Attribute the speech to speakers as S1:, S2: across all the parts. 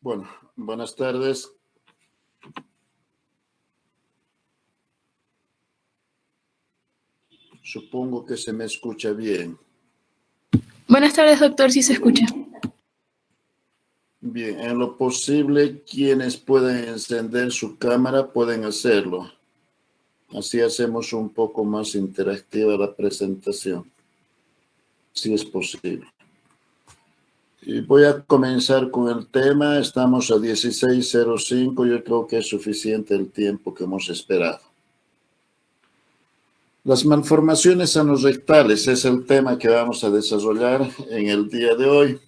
S1: Bueno, buenas tardes. Supongo que se me escucha bien.
S2: Buenas tardes, doctor, si se escucha.
S1: Bien, en lo posible, quienes pueden encender su cámara pueden hacerlo. Así hacemos un poco más interactiva la presentación, si es posible. Y voy a comenzar con el tema. Estamos a 16:05. Yo creo que es suficiente el tiempo que hemos esperado. Las malformaciones anorrectales es el tema que vamos a desarrollar en el día de hoy.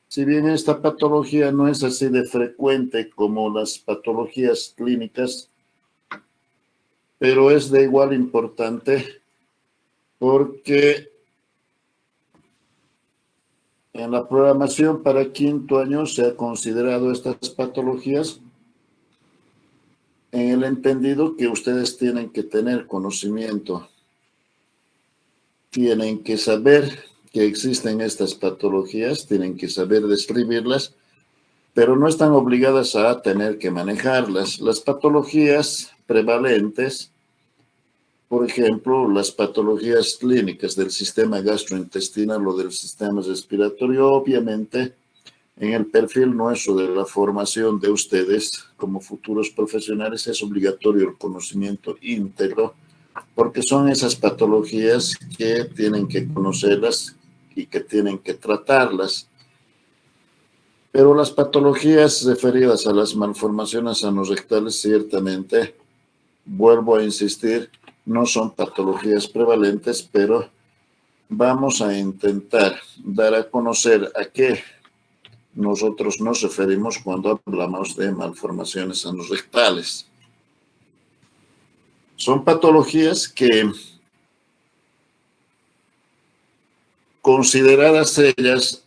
S1: Si bien esta patología no es así de frecuente como las patologías clínicas, pero es de igual importante porque en la programación para quinto año se ha considerado estas patologías en el entendido que ustedes tienen que tener conocimiento, tienen que saber que existen estas patologías, tienen que saber describirlas, pero no están obligadas a tener que manejarlas. Las patologías prevalentes, por ejemplo, las patologías clínicas del sistema gastrointestinal o del sistema respiratorio, obviamente, en el perfil nuestro de la formación de ustedes como futuros profesionales es obligatorio el conocimiento íntegro, porque son esas patologías que tienen que conocerlas y que tienen que tratarlas. Pero las patologías referidas a las malformaciones anorrectales, ciertamente, vuelvo a insistir, no son patologías prevalentes, pero vamos a intentar dar a conocer a qué nosotros nos referimos cuando hablamos de malformaciones anorrectales. Son patologías que, consideradas ellas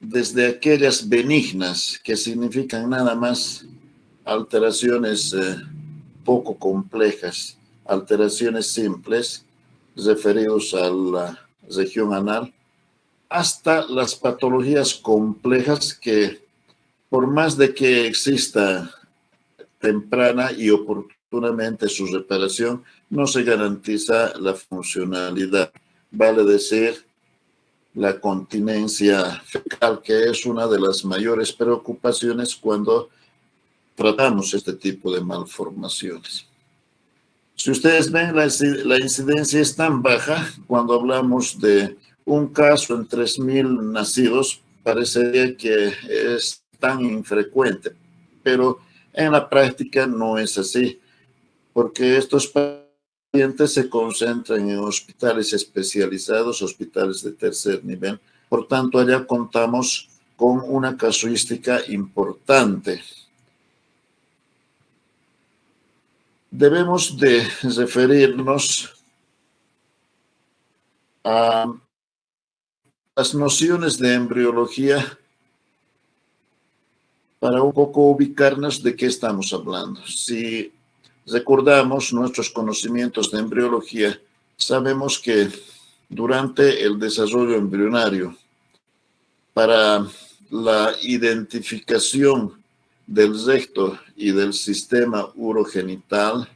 S1: desde aquellas benignas, que significan nada más alteraciones poco complejas, alteraciones simples, referidos a la región anal, hasta las patologías complejas que, por más de que exista temprana y oportunamente su reparación, no se garantiza la funcionalidad. Vale decir, la continencia fecal, que es una de las mayores preocupaciones cuando tratamos este tipo de malformaciones. Si ustedes ven, la incidencia es tan baja cuando hablamos de un caso en 3.000 nacidos, parecería que es tan infrecuente, pero en la práctica no es así, porque estos pacientes se concentran en hospitales especializados, hospitales de tercer nivel. Por tanto, allá contamos con una casuística importante. Debemos de referirnos a las nociones de embriología para un poco ubicarnos de qué estamos hablando. Si recordamos nuestros conocimientos de embriología, sabemos que durante el desarrollo embrionario, para la identificación del recto y del sistema urogenital,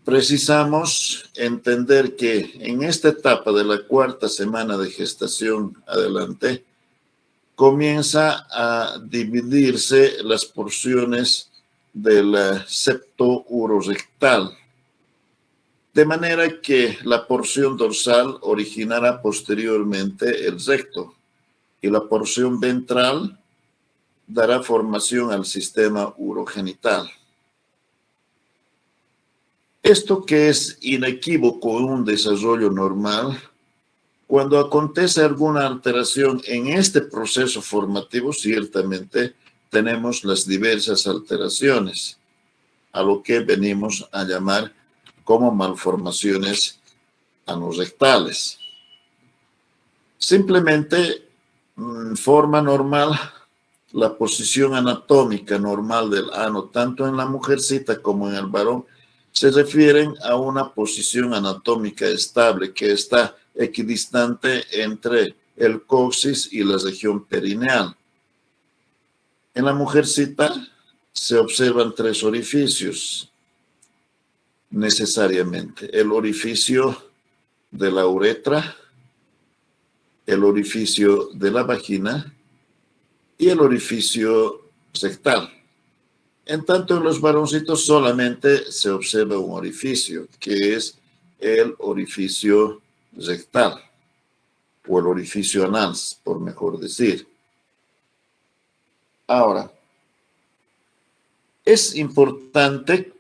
S1: precisamos entender que en esta etapa de la cuarta semana de gestación adelante, comienza a dividirse las porciones del septo urorectal, de manera que la porción dorsal originará posteriormente el recto y la porción ventral dará formación al sistema urogenital. Esto, que es inequívoco en un desarrollo normal, cuando acontece alguna alteración en este proceso formativo, ciertamente tenemos las diversas alteraciones, a lo que venimos a llamar como malformaciones anorrectales. Simplemente, forma normal, la posición anatómica normal del ano, tanto en la mujercita como en el varón, se refieren a una posición anatómica estable que está equidistante entre el coxis y la región perineal. En la mujercita se observan 3 orificios necesariamente: el orificio de la uretra, el orificio de la vagina y el orificio rectal. En tanto, en los varoncitos solamente se observa un orificio, que es el orificio rectal, o el orificio anal, por mejor decir. Ahora, es importante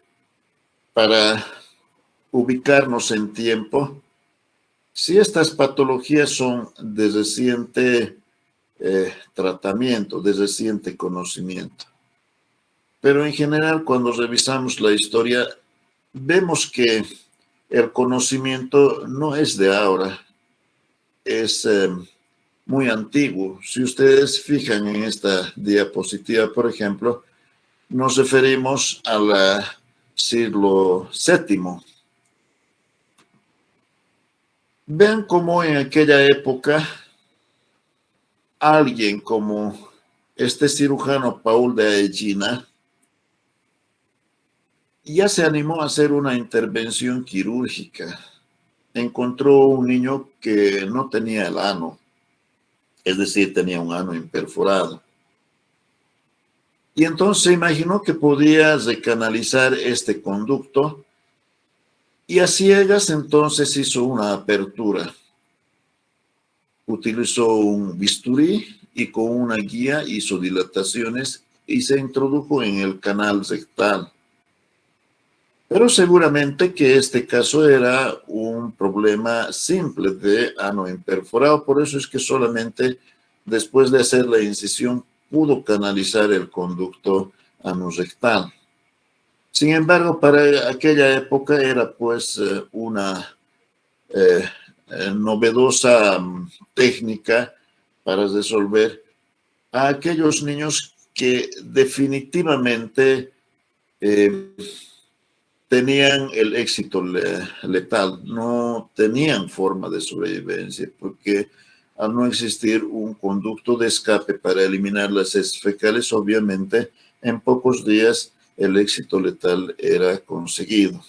S1: para ubicarnos en tiempo, si estas patologías son de reciente tratamiento, de reciente conocimiento. Pero en general, cuando revisamos la historia, vemos que el conocimiento no es de ahora, es muy antiguo. Si ustedes fijan en esta diapositiva, por ejemplo, nos referimos al siglo VII. Vean cómo en aquella época alguien como este cirujano Paul de Aegina ya se animó a hacer una intervención quirúrgica. Encontró un niño que no tenía el ano, es decir, tenía un ano imperforado. Y entonces se imaginó que podía recanalizar este conducto y a ciegas entonces hizo una apertura. Utilizó un bisturí y con una guía hizo dilataciones y se introdujo en el canal rectal. Pero seguramente que este caso era un problema simple de ano imperforado, por eso es que solamente después de hacer la incisión pudo canalizar el conducto anorrectal. Sin embargo, para aquella época era pues una eh, novedosa técnica para resolver a aquellos niños que definitivamente tenían el éxito letal, no tenían forma de sobrevivencia, porque al no existir un conducto de escape para eliminar las heces fecales, obviamente en pocos días el éxito letal era conseguido.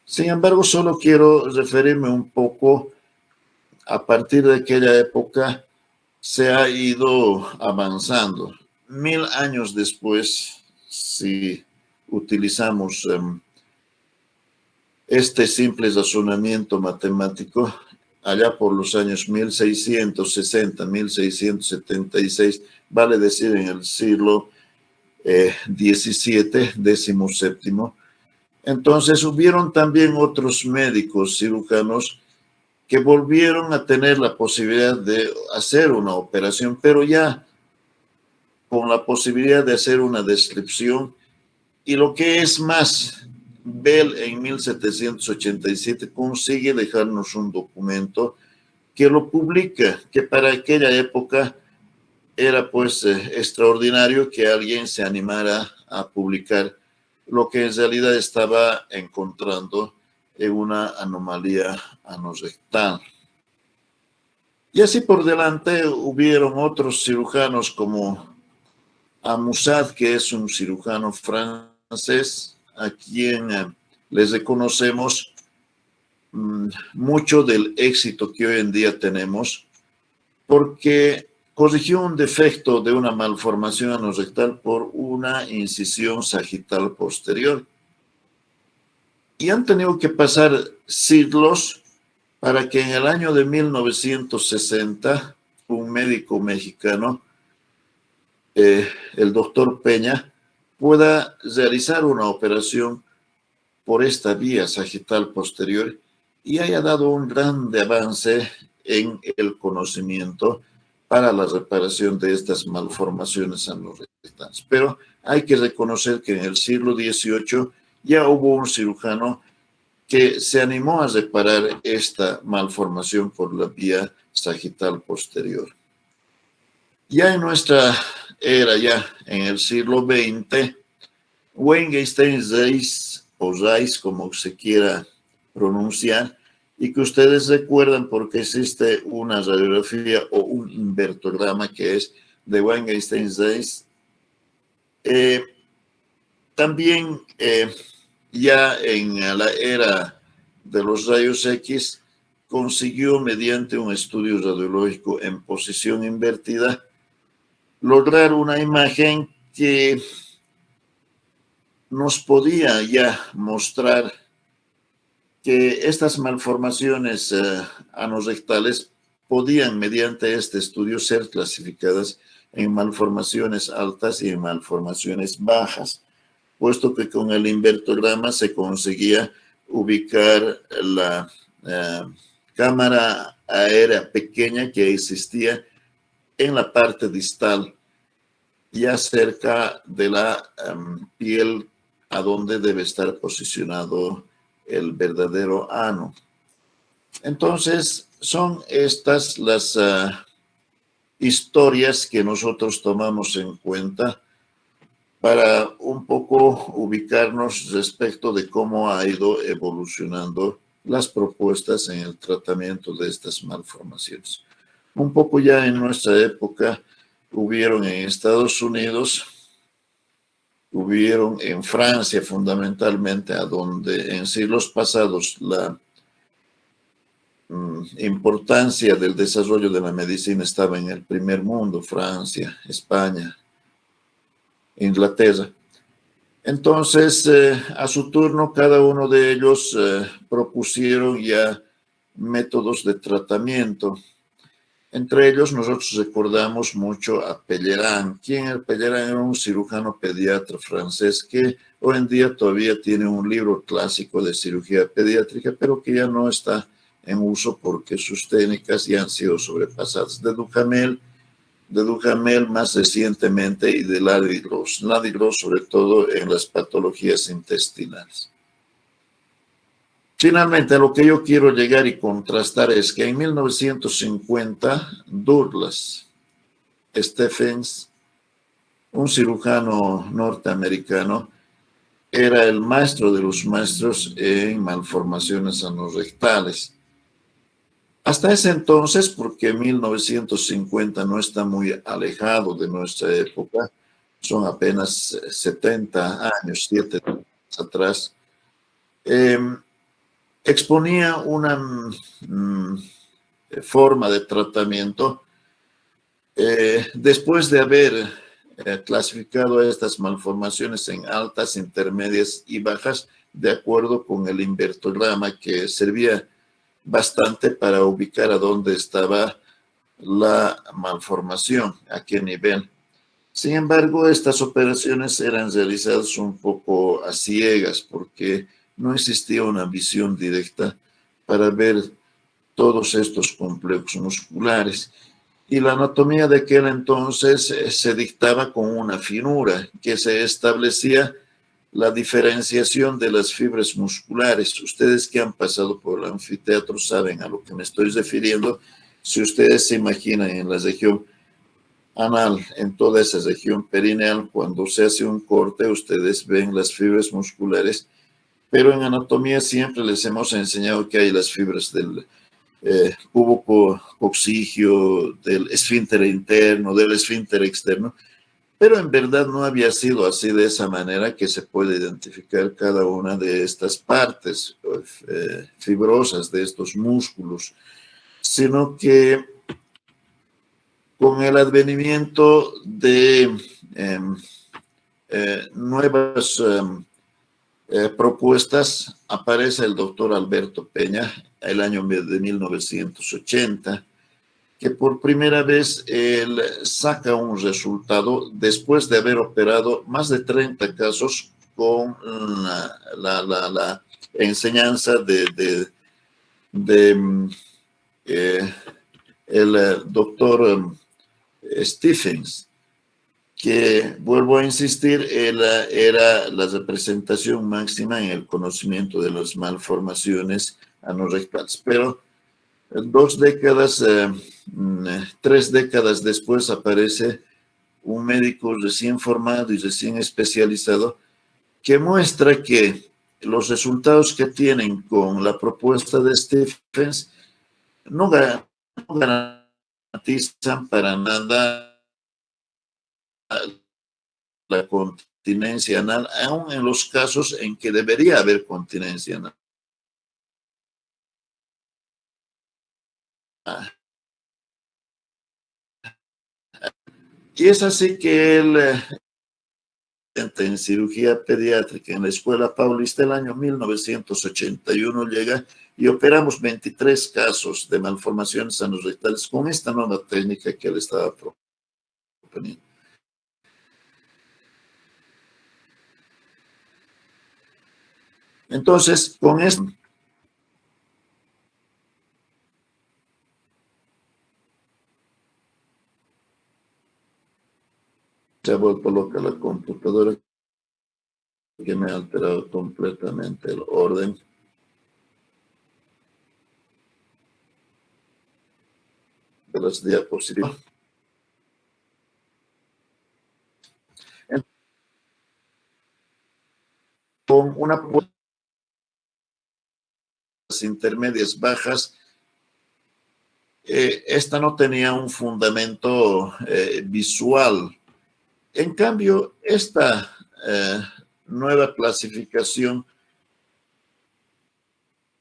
S1: Sin embargo, solo quiero referirme un poco, a partir de aquella época se ha ido avanzando. 1000 años después, si utilizamos este simple razonamiento matemático, allá por los años 1660, 1676, vale decir en el siglo XVII, XVII, entonces hubieron también otros médicos cirujanos que volvieron a tener la posibilidad de hacer una operación, pero ya con la posibilidad de hacer una descripción. Y lo que es más, Bell en 1787 consigue dejarnos un documento que lo publica, que para aquella época era pues extraordinario que alguien se animara a publicar lo que en realidad estaba encontrando en una anomalía anorrectal. Y así por delante hubieron otros cirujanos como Amoussat, que es un cirujano francés, a quien les reconocemos mucho del éxito que hoy en día tenemos, porque corrigió un defecto de una malformación anorrectal por una incisión sagital posterior. Y han tenido que pasar siglos para que en el año de 1960 un médico mexicano, el doctor Peña, pueda realizar una operación por esta vía sagital posterior y haya dado un grande avance en el conocimiento para la reparación de estas malformaciones anorrectales. Pero hay que reconocer que en el siglo XVIII ya hubo un cirujano que se animó a reparar esta malformación por la vía sagital posterior. Ya en nuestra era, ya en el siglo XX, Wengenstein-Reis, o Reis, como se quiera pronunciar, y que ustedes recuerdan porque existe una radiografía o un invertograma que es de Wengenstein-Reis. También ya en la era de los rayos X, consiguió mediante un estudio radiológico en posición invertida lograr una imagen que nos podía ya mostrar que estas malformaciones anorrectales podían, mediante este estudio, ser clasificadas en malformaciones altas y en malformaciones bajas, puesto que con el invertograma se conseguía ubicar la cámara aérea pequeña que existía en la parte distal, ya cerca de la piel a donde debe estar posicionado el verdadero ano. Entonces, son estas las historias que nosotros tomamos en cuenta para un poco ubicarnos respecto de cómo ha ido evolucionando las propuestas en el tratamiento de estas malformaciones. Un poco ya en nuestra época hubieron en Estados Unidos, hubieron en Francia fundamentalmente, a donde en siglos pasados la importancia del desarrollo de la medicina estaba en el primer mundo, Francia, España, Inglaterra. Entonces, a su turno, cada uno de ellos propusieron ya métodos de tratamiento. Entre ellos, nosotros recordamos mucho a Pellerin. ¿Quién era Pellerin? Era un cirujano pediatra francés que hoy en día todavía tiene un libro clásico de cirugía pediátrica, pero que ya no está en uso porque sus técnicas ya han sido sobrepasadas. De Duhamel más recientemente y de Ladygros sobre todo en las patologías intestinales. Finalmente, a lo que yo quiero llegar y contrastar es que en 1950, Douglas Stephens, un cirujano norteamericano, era el maestro de los maestros en malformaciones anorrectales. Hasta ese entonces, porque 1950 no está muy alejado de nuestra época, son apenas 70 años, 7 años atrás, exponía una forma de tratamiento después de haber clasificado estas malformaciones en altas, intermedias y bajas, de acuerdo con el invertograma que servía bastante para ubicar a dónde estaba la malformación, a qué nivel. Sin embargo, estas operaciones eran realizadas un poco a ciegas porque no existía una visión directa para ver todos estos complejos musculares. Y la anatomía de aquel entonces se dictaba con una finura que se establecía la diferenciación de las fibras musculares. Ustedes que han pasado por el anfiteatro saben a lo que me estoy refiriendo. Si ustedes se imaginan en la región anal, en toda esa región perineal, cuando se hace un corte, ustedes ven las fibras musculares, pero en anatomía siempre les hemos enseñado que hay las fibras del cubo coxigio, del esfínter interno, del esfínter externo, pero en verdad no había sido así de esa manera que se puede identificar cada una de estas partes fibrosas de estos músculos, sino que con el advenimiento de nuevas propuestas, aparece el doctor Alberto Peña, el año de 1980, que por primera vez él saca un resultado después de haber operado más de 30 casos con la enseñanza de el doctor Stephens, que, vuelvo a insistir, era la representación máxima en el conocimiento de las malformaciones anorrectales. Pero 2 décadas, 3 décadas después aparece un médico recién formado y recién especializado que muestra que los resultados que tienen con la propuesta de Stephens no garantizan para nada la continencia anal, aún en los casos en que debería haber continencia anal. Y es así que él, en cirugía pediátrica en la Escuela Paulista, el año 1981 llega y operamos 23 casos de malformaciones anorrectales con esta nueva técnica que él estaba proponiendo. Entonces, con esto se ha vuelto loca la computadora, que me ha alterado completamente el orden. De las diapositivas. Con una intermedias bajas, esta no tenía un fundamento visual. En cambio, esta nueva clasificación,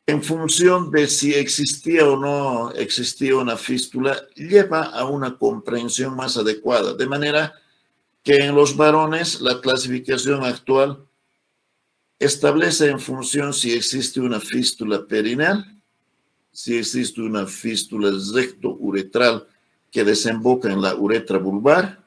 S1: en función de si existía o no existía una fístula, lleva a una comprensión más adecuada. De manera que en los varones la clasificación actual establece en función si existe una fístula perineal, si existe una fístula recto-uretral que desemboca en la uretra vulvar,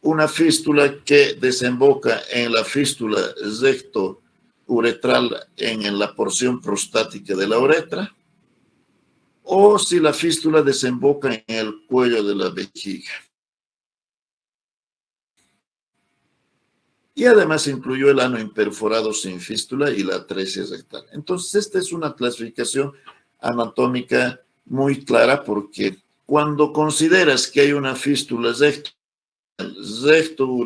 S1: una fístula que desemboca en la fístula recto-uretral en la porción prostática de la uretra, o si la fístula desemboca en el cuello de la vejiga. Y además incluyó el ano imperforado sin fístula y la atresia rectal. Entonces, esta es una clasificación anatómica muy clara, porque cuando consideras que hay una fístula recto-uretral